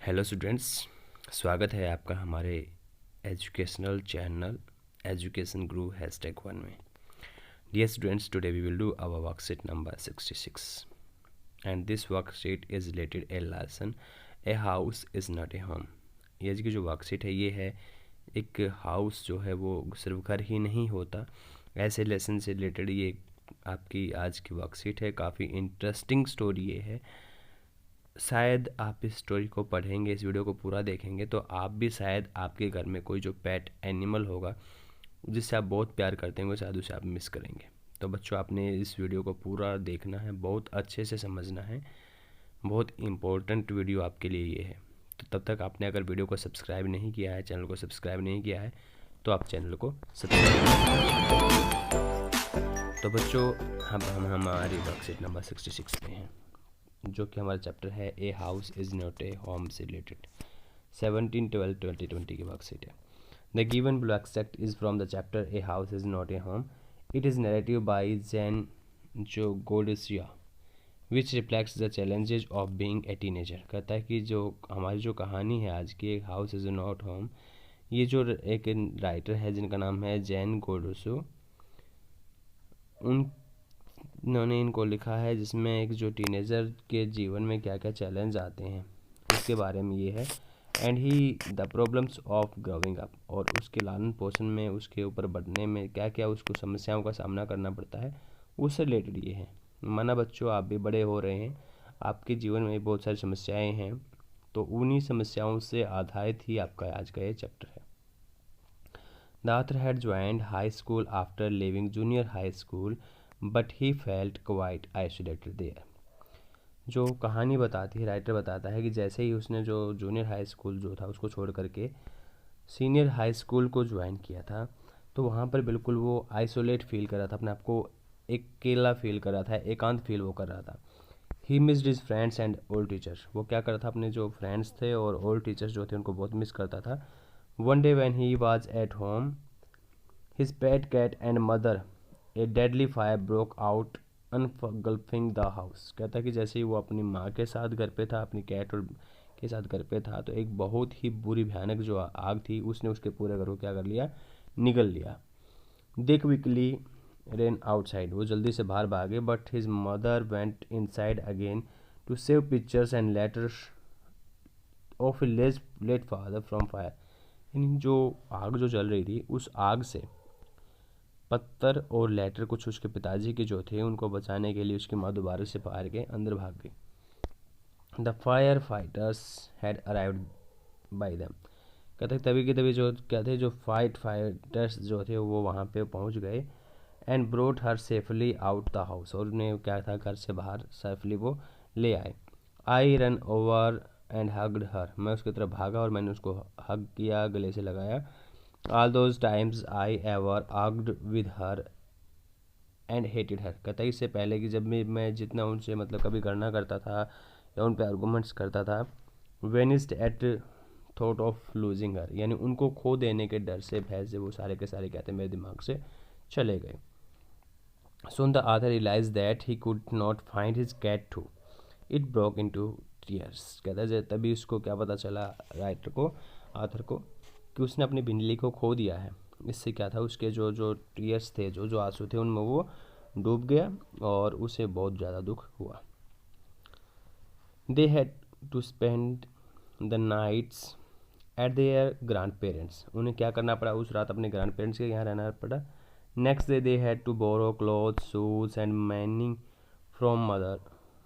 Hello students, स्वागत है आपका हमारे एजुकेशनल चैनल एजुकेशन ग्रू #1 में। Dear students, today we will do our worksheet number 66 and this worksheet is related a lesson a house is not a home. ये की जो worksheet है ये है एक हाउस जो है वो सिर्फ घर ही नहीं होता, ऐसे लेसन से रिलेटेड ये आपकी आज की वर्कशीट है। काफ़ी इंटरेस्टिंग स्टोरी ये है। शायद आप इस स्टोरी को पढ़ेंगे, इस वीडियो को पूरा देखेंगे तो आप भी शायद आपके घर में कोई जो पेट एनिमल होगा जिससे आप बहुत प्यार करते हैं, शायद उसे आप मिस करेंगे। तो बच्चों, आपने इस वीडियो को पूरा देखना है, बहुत अच्छे से समझना है। बहुत इम्पोर्टेंट वीडियो आपके लिए ये है। तो तब तक आपने अगर वीडियो को सब्सक्राइब नहीं किया है, चैनल को सब्सक्राइब नहीं किया है, तो आप चैनल को सब्सक्राइब। तो बच्चों, हम हमारी वर्कशीट नंबर 66 पे हैं, जो कि हमारा चैप्टर है a house is not a home से रिलेटेड 17-12-2020 की वर्कशीट है। The given below extract is from the chapter a house is not a home. It is narrative by Zan Gaudioso which reflects the challenges of being a teenager. कहता है कि जो हमारी जो कहानी है आज की, एक हाउस इज़ नॉट होम, ये जो एक राइटर है जिनका नाम है जैन गोडोसो, उन्होंने इनको लिखा है, जिसमें एक जो टीनेजर के जीवन में क्या क्या चैलेंज आते हैं उसके बारे में ये है। And he the problems of growing up, और उसके लालन पोषण में, उसके ऊपर बढ़ने में क्या क्या उसको समस्याओं का सामना करना पड़ता है, उससे रिलेटेड ये है। माना बच्चों, आप भी बड़े हो रहे हैं, आपके जीवन में बहुत सारी समस्याएं हैं, तो उन्हीं समस्याओं से आधारित ही आपका आज का ये चैप्टर है। The author had joined high school after living junior high school but he felt quite isolated there. जो कहानी बताती है, राइटर बताता है कि जैसे ही उसने जो जूनियर हाई स्कूल जो था उसको छोड़ करके सीनियर हाई स्कूल को ज्वाइन किया था, तो वहाँ पर बिल्कुल वो आइसोलेट फील कर रहा था, अपने आप को अकेला फील कर रहा था, एकांत फील वो कर रहा था। He missed his friends and old teachers. वो क्या करता था, अपने जो फ्रेंड्स थे और ओल्ड टीचर्स जो थे उनको बहुत मिस करता था। One day when he was at home his pet cat and mother a deadly fire broke out engulfing the house. कहता है कि जैसे ही वो अपनी माँ के साथ घर पे था, अपनी कैट और के साथ घर पे था, तो एक बहुत ही बुरी भयानक जो आग थी उसने उसके पूरे घर को क्या कर लिया, निगल लिया। दे क्विकली रेन आउटसाइड, वो जल्दी से बाहर भागे, but his mother went inside again to save pictures and letters of late father from fire. यानी जो आग जो जल रही थी, उस आग से पत्थर और लेटर कुछ उसके पिताजी के जो थे उनको बचाने के लिए उसकी माँ दोबारा से बाहर के अंदर भाग गई। The fire fighters had arrived by them. कहते तभी के तभी जो कहते जो फाइटर्स जो थे वो वहाँ पे पहुँच गए। And brought her safely out the house, और उन्हें क्या था, घर से बाहर सेफली वो ले आए। I ran over and hugged her, मैं उसकी तरफ भागा और मैंने उसको हग किया, गले से लगाया। All those times I ever argued with her and hated her. कहता है इससे पहले कि जब मैं जितना उनसे मतलब कभी गणना करता था या उन पे आर्गूमेंट्स करता था, vanished at thought of losing her, यानी उनको खो देने के डर से, भय से वो सारे के सारे कहते मेरे दिमाग से चले गए। Soon the author realized that he could not find his cat too. It broke into tears. कहता है तभी उसको क्या पता चला, राइटर को, आथर को, कि उसने अपनी बिल्ली को खो दिया है। इससे क्या था, उसके जो जो टीयर्स थे, जो जो आंसू थे, उनमें वो डूब गया और उसे बहुत ज़्यादा दुख हुआ। They had to spend the nights at their grand parents. उन्हें क्या करना पड़ा, उस रात अपने ग्रैंड पेरेंट्स के यहाँ रहना पड़ा। Next day they had to borrow cloth shoes and money from mother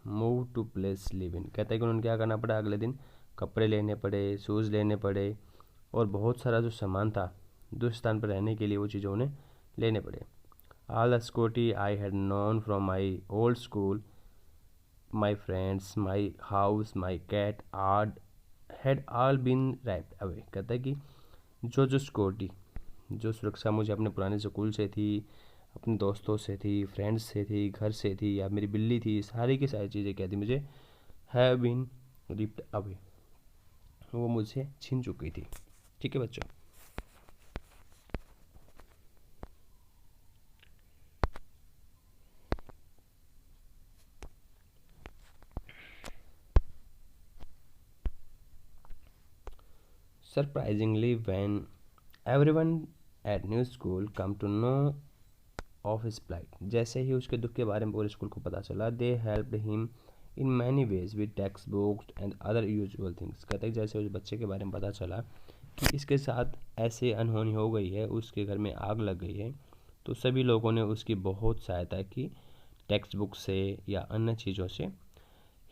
move to place live in. कहते हैं कि उन्होंने क्या करना पड़ा, अगले दिन कपड़े लेने पड़े, शूज़ लेने पड़े, और बहुत सारा जो सामान था जिस स्थान पर रहने के लिए वो चीज़ें उन्हें लेने पड़े। All the security I had known from my old school, my friends, my house, my cat had had all been wrapped away. कहता है कि जो जो सिक्योरिटी, जो सुरक्षा मुझे अपने पुराने स्कूल से थी, अपने दोस्तों से थी, फ्रेंड्स से थी, घर से थी, या मेरी बिल्ली थी, सारी की सारी चीज़ें कहती मुझे हैव बीन रिप्ड अवे, वो मुझसे छीन चुकी थी। ठीक है बच्चों। Surprisingly when everyone at new school come to know of his plight, जैसे ही उसके दुख के बारे में पूरे स्कूल को पता चला, दे helped him in many ways with text books and other usual things. कहते हैं जैसे उस बच्चे के बारे में पता चला कि इसके साथ ऐसे अनहोनी हो गई है, उसके घर में आग लग गई है, तो सभी लोगों ने उसकी बहुत सहायता की, टेक्स्ट बुक से या अन्य चीज़ों से।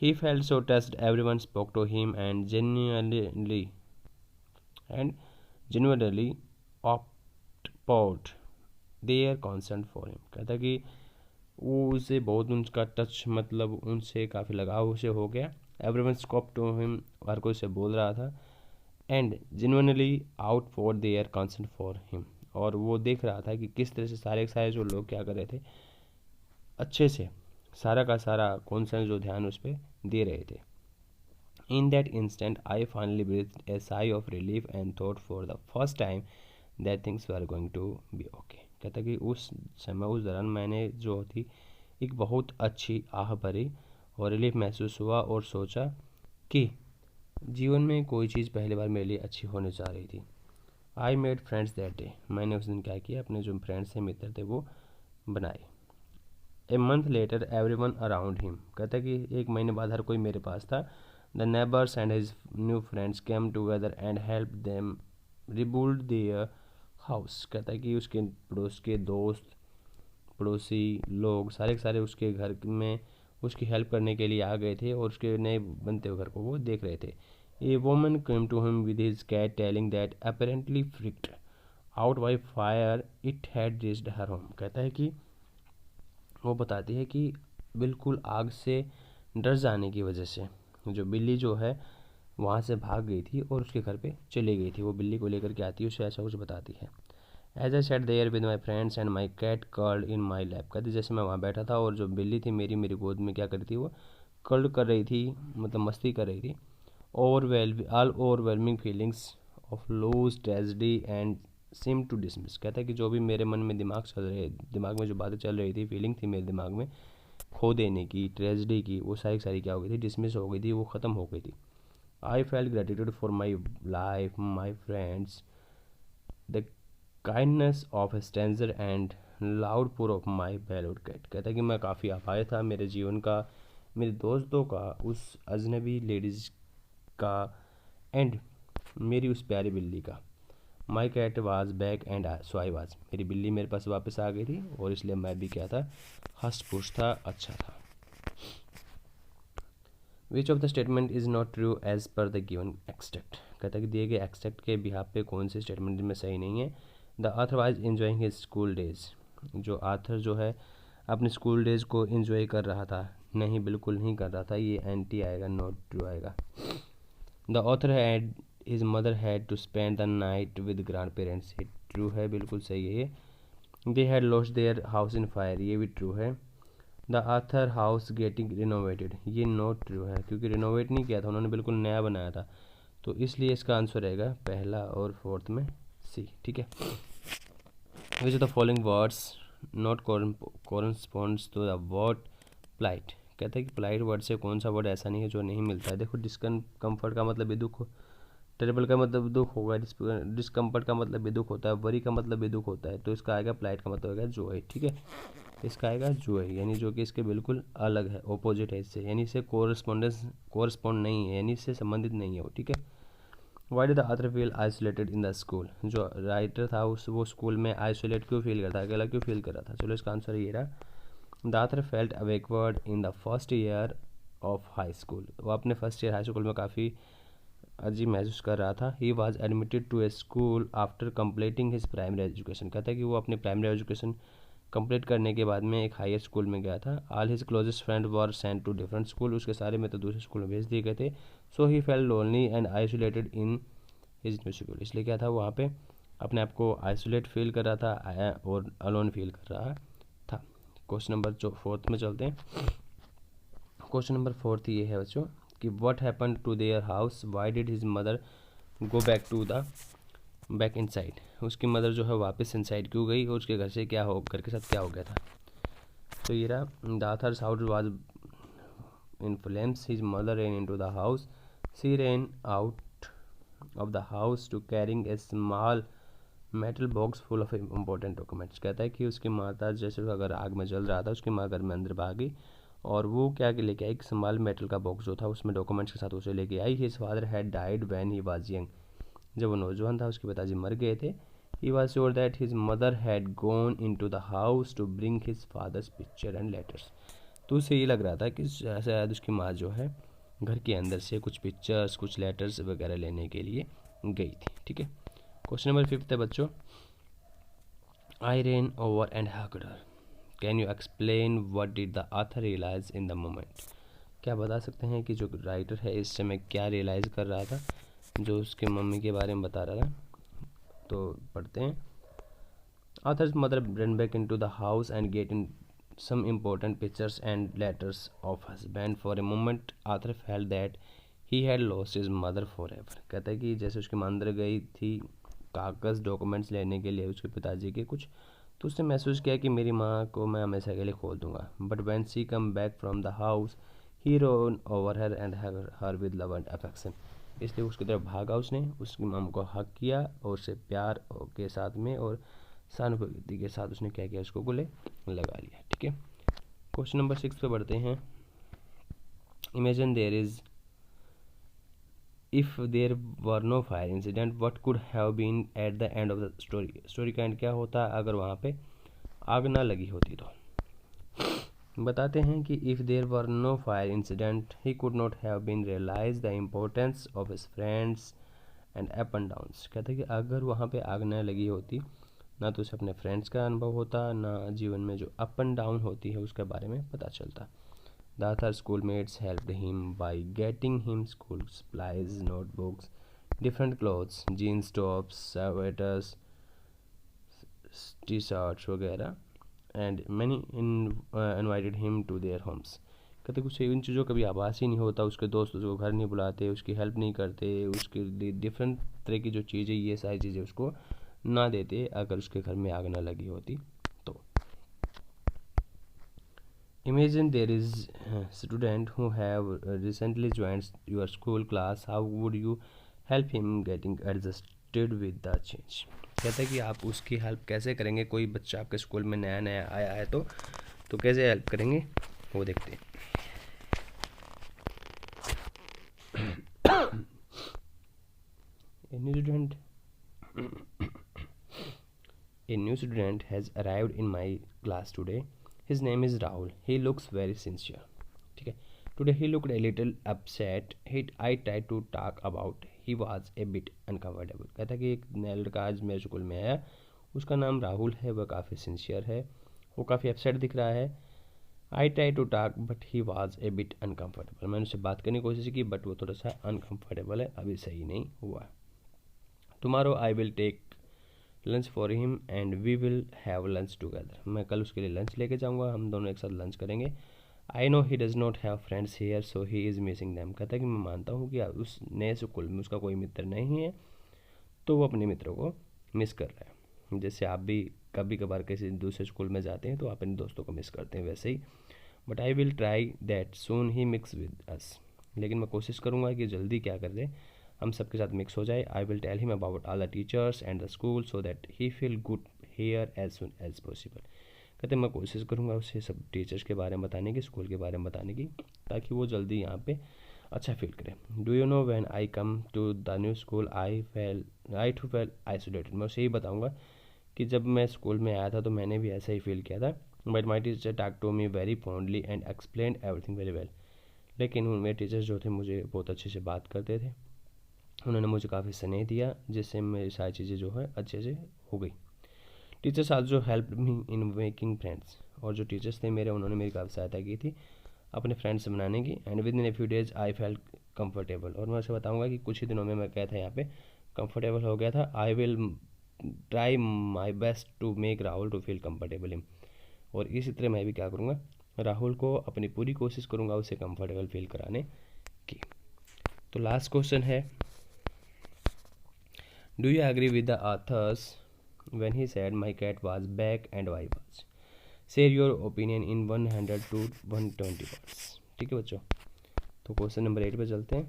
He felt so touched, everyone spoke to him and genuinely outpoured their concern for him। कहता है कि वो उसे बहुत उनका टच, मतलब उनसे काफ़ी लगाव उसे हो गया। एवरीवन स्कोप टू हिम, हर कोई उसे बोल रहा था। And genuinely out for their concern for him, और वो देख रहा था कि किस तरह से सारे सारे जो लोग क्या कर रहे थे, अच्छे से सारा का सारा कॉन्सर्न जो ध्यान उस पर दे रहे थे। In that instant, I finally breathed a sigh of relief and thought for the first time that things were going to be okay। कहता कि उस समय, उस दौरान मैंने जो थी एक बहुत अच्छी आह भरी और रिलीफ महसूस हुआ, और सोचा कि जीवन में कोई चीज़ पहली बार मेरे लिए अच्छी होने जा रही थी। I made friends that day, मैंने उस दिन क्या किया, अपने जो फ्रेंड्स थे, मित्र थे, वो बनाए। A month later every one around him, कहता कि एक महीने बाद हर कोई मेरे पास था। The neighbors and his new friends came together and helped them rebuild their house। कहता है कि उसके पड़ोस के दोस्त, पड़ोसी लोग सारे के सारे उसके घर में उसकी हेल्प करने के लिए आ गए थे, और उसके नए बनते हुए घर को वो देख रहे थे। A woman came to him with his cat telling that apparently freaked out by fire it had reached her home। कहता है कि वो बताती है कि बिल्कुल आग से डर जाने की वजह से जो बिल्ली जो है वहाँ से भाग गई थी और उसके घर पे चली गई थी। वो बिल्ली को लेकर के आती है, उसे ऐसा कुछ बताती है। As I sat there with my friends and my cat curled in my lap. कहती जैसे मैं वहाँ बैठा था और जो बिल्ली थी मेरी गोद में क्या कर रही थी, वो कर्ल कर रही थी, मतलब मस्ती कर रही थी। All overwhelming feelings of lose tragedy and seem to dismiss. कहता है कि जो भी मेरे मन में दिमाग में जो बातें चल रही थी, फीलिंग थी मेरे दिमाग में, खो देने की, ट्रेजिडी की, वो सारी सारी क्या हो गई थी, डिसमिस हो गई थी, वो ख़त्म हो गई थी। I felt gratitude for my life, my friends, the kindness of A stranger and loud पुर ऑफ माई बेलूड कैट। कहता है कि मैं काफ़ी आभारी था मेरे जीवन का, मेरे दोस्तों का, उस अजनबी लेडीज़ का, एंड मेरी उस प्यारी बिल्ली का। My cat was back and so I was, मेरी बिल्ली मेरे पास वापस आ गई थी, और इसलिए मैं भी क्या था, हंस खुश था, अच्छा था। Which of the statement is not true as per the given extract. कहता है कि दिए गए एक्सट्रैक्ट के बिहाफ पे कौन से स्टेटमेंट में सही नहीं है। The author was enjoying his school days, जो आथर जो है अपने स्कूल डेज को इन्जॉय कर रहा था, नहीं बिल्कुल नहीं कर रहा था, ये एंटी आएगा, नॉट ट्रू आएगा। The author had his mother had to spend the night with grand parents, ये ट्रू है, बिल्कुल सही है ये। They had lost their house in fire, ये भी ट्रू है। The author house getting renovated, ये नॉट ट्रू है, क्योंकि रिनोवेट नहीं किया था उन्होंने, बिल्कुल नया बनाया था, तो इसलिए इसका आंसर रहेगा पहला और फोर्थ में सी। ठीक है। Which of the following words not corresponds to the word plight. कहता है कि प्लाइट वर्ड से कौन सा वर्ड ऐसा नहीं है जो नहीं मिलता है। देखो, डिस्कम्फर्ट का मतलब भी दुख, टेरेबल का मतलब दुख होगा, डिस्कम्फर्ट का मतलब भी दुख होता है, वरी का मतलब भी दुख होता है, तो इसका आएगा प्लाइट का मतलब होगा जॉय। ठीक है, इसका आएगा जॉय, यानी जो कि इसके बिल्कुल अलग है, ऑपोजिट है इससे, यानी इससे कोरस्पॉन्ड नहीं है, यानी इससे संबंधित नहीं है वो। ठीक है। Why did the author feel isolated in the school, जो राइटर था वो स्कूल में आइसोलेट क्यों फील करता है, अकेला क्यों फील कर रहा था। चलो इसका आंसर ये रहा, the author felt backward in the first year of high school, वो अपने फर्स्ट ईयर हाई स्कूल में काफ़ी अजीब महसूस कर रहा था। He was admitted to a school after completing his primary education. कहता है कि वो अपनी प्राइमरी एजुकेशन कंप्लीट करने के बाद में एक हायर स्कूल में गया था। All his closest friend were sent to different school, उसके सारे में तो दूसरे स्कूल में भेज दिए गए थे। So he felt lonely and isolated in his new school, इसलिए क्या था, वहाँ पे अपने आप को आइसोलेट फील कर रहा था और अलोन फील कर रहा था। क्वेश्चन नंबर 4 में चलते हैं। क्वेश्चन नंबर 4 ये है बच्चों कि what happen to their house, why did his mother go back inside. उसकी मदर जो है वापस इनसाइड क्यों गई, और उसके घर के साथ क्या हो गया था। तो ये रहा, the author's house was in flames, his mother rain into the house, she rain out of the house to carrying a small metal box full of important documents। कहता है कि उसकी माता जैसे अगर आग में जल रहा था, उसकी माँ घर में अंदर भागी और वो क्या लेके आई, एक स्मॉल मेटल का बॉक्स जो था उसमें डॉक्यूमेंट्स के साथ उसे लेके आई। His father had died when he was young. जब वो नौजवान था उसके पिताजी मर गए थे। He was sure that his mother had gone into the house to bring his father's picture and letters. तो उसे ये लग रहा था कि शायद उसकी माँ जो है घर के अंदर से कुछ पिक्चर्स, कुछ लेटर्स वगैरह लेने के लिए गई थी। ठीक है, क्वेश्चन नंबर 5 है बच्चों। I ran over and hugged her. Can you explain what did the author realise in the moment. क्या बता सकते हैं कि जो राइटर है इस समय क्या रियलाइज़ कर रहा था, जो उसके मम्मी के बारे में बता रहा था। तो पढ़ते हैं। Authors mother ran back into the house and getting some important pictures and letters of husband. For a moment Arthur felt that he had lost his mother forever। कहता है कि जैसे उसकी माँ अंदर गई थी कागज़ डॉक्यूमेंट्स लेने के लिए उसके पिताजी के कुछ, तो उसने महसूस किया कि मेरी माँ को मैं हमेशा के लिए खो दूंगा। But when she come back from the house he ran over her and hugged her with love and affection। इसलिए उसकी तरफ भागा, उसने उसकी माँ को हक किया और उससे प्यार के साथ में और सहानुभूति के साथ उसने क्या किया, उसको गले लगा लिया। ठीक है, क्वेश्चन नंबर 6 पे बढ़ते हैं। Imagine there is if there were no fire incident what could have been at the end of the story. Story का एंड क्या होता अगर वहाँ पे आग ना लगी होती। तो बताते हैं कि if there were no fire incident he could not have been realize the importance of his friends and up and downs. कहते हैं कि अगर वहाँ पे आग न लगी होती ना तो उसे अपने फ्रेंड्स का अनुभव होता, ना जीवन में जो अप एंड डाउन होती है उसके बारे में पता चलता। The other schoolmates helped him by getting him school supplies, notebooks, different clothes, jeans tops, sweaters, T shirts वगैरह and many invited him to their homes. कहते कुछ इन चीज़ों का भी आभास ही नहीं होता, उसके दोस्त उसको घर नहीं बुलाते, उसकी हेल्प नहीं करते, उसके लिए डिफरेंट तरह की जो चीज़ें ये सारी चीज़ें उसको ना देते अगर उसके घर में आग ना लगी होती। तो imagine there is student who have recently joined your school class, how would you help him getting adjusted with the change. कहता है कि आप उसकी हेल्प कैसे करेंगे, कोई बच्चा आपके स्कूल में नया नया आया है तो कैसे हेल्प करेंगे वो देखते हैं। A new student has arrived in my class today. His name is Rahul. He looks very sincere. ठीक है, today he looked a little upset. I tried to talk about. He was a bit uncomfortable। कहता है कि एक नया लड़का आज मेरे स्कूल में आया, उसका नाम राहुल है, वह काफ़ी सिंसियर है, वो काफ़ी अपसेट दिख रहा है। I try to talk but he was a bit uncomfortable. मैंने उससे बात करने की कोशिश की बट वो थोड़ा सा अनकम्फर्टेबल है, अभी सही नहीं हुआ। Tomorrow I will take lunch for him and we will have lunch together. मैं कल उसके लिए लंच लेके जाऊँगा, हम दोनों एक साथ लंच करेंगे। I know he does not have friends here so he is missing them. कहता है कि मैं मानता हूँ कि उस नए स्कूल में उसका कोई मित्र नहीं है तो वो अपने मित्रों को मिस कर रहा है। जैसे आप भी कभी कभार किसी दूसरे स्कूल में जाते हैं तो आप अपने दोस्तों को मिस करते हैं, वैसे ही। But I will try that soon he mix with us. लेकिन मैं कोशिश करूँगा कि जल्दी क्या कर दे, हम सबके साथ मिक्स हो जाए। I will tell him about all the teachers and the school so that he feel good here as soon as possible. कहते मैं कोशिश करूँगा उसे सब टीचर्स के बारे में बताने की, स्कूल के बारे में बताने की, ताकि वो जल्दी यहाँ पे अच्छा फील करे। Do you know when I come to the new school I too fell isolated. मैं उसे ही बताऊँगा कि जब मैं स्कूल में आया था तो मैंने भी ऐसा ही फील किया था। But my teacher talk to me very fondly and explain everything very well. लेकिन मेरे टीचर्स जो थे मुझे बहुत अच्छे से बात करते थे, उन्होंने मुझे काफ़ी स्नेह दिया जिससे मेरी सारी चीज़ें जो है अच्छे से हो गई। Teachers also help me in making friends. और जो टीचर्स थे मेरे उन्होंने मेरी काफ़ी सहायता की थी अपने फ्रेंड्स बनाने की। And with in a few days I felt comfortable. और मैं उसे बताऊँगा कि कुछ ही दिनों में मैं क्या था यहाँ पे कंफर्टेबल हो गया था। I will try my best to make Rahul to feel comfortable him. और इसी तरह मैं भी क्या करूँगा, राहुल को अपनी पूरी कोशिश करूँगा उसे कंफर्टेबल फील कराने की। तो लास्ट क्वेश्चन है, do you agree with the authors when he said my cat was back and why was। share your opinion in 100 to 120 words। ठीक है बच्चों, तो क्वेश्चन नंबर 8 पे चलते हैं।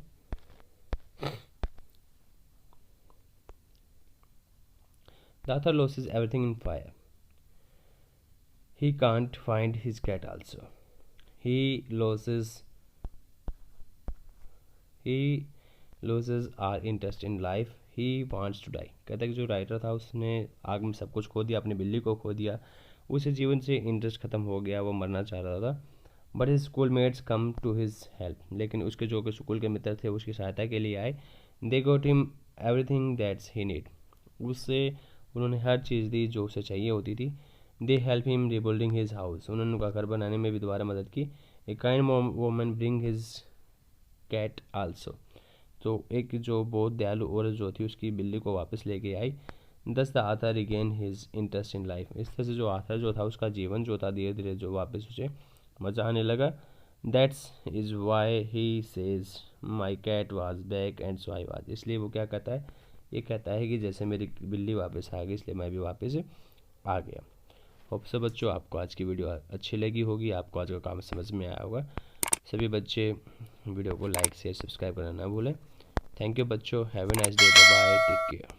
The author loses everything in fire. He can't find his cat also. He loses our interest in life. He wants to die. कहता है कि जो राइटर था उसने आग में सब कुछ खो दिया, अपनी बिल्ली को खो दिया, उसे जीवन से इंटरेस्ट ख़त्म हो गया, वो मरना चाह रहा था. But his school mates come to his help. लेकिन उसके जो स्कूल के मित्र थे उसकी सहायता के लिए आए. They got him everything that's he need. उससे उन्होंने हर चीज़ दी जो उसे चाहिए होती थी. They help him rebuilding his house. उन्होंने उनका घर बनाने में भी दोबारा मदद की. A kind woman bring his cat also. तो एक जो बहुत दयालु औरत जो थी उसकी बिल्ली को वापस लेके आई. Thus the author regain his interest in life. इस तरह से जो आथर जो था उसका जीवन जो था धीरे धीरे जो वापस उसे मज़ा आने लगा. That's is why he says my cat was back and so I was. इसलिए वो क्या कहता है, ये कहता है कि जैसे मेरी बिल्ली वापस आ गई इसलिए मैं भी वापस आ गया. होप सो बच्चों आपको आज की वीडियो अच्छी लगी होगी, आपको आज का काम समझ में आया होगा. सभी बच्चे वीडियो को लाइक शेयर सब्सक्राइब करना ना भूलें. थैंक यू बच्चों. Have a nice day. Bye bye. Take care.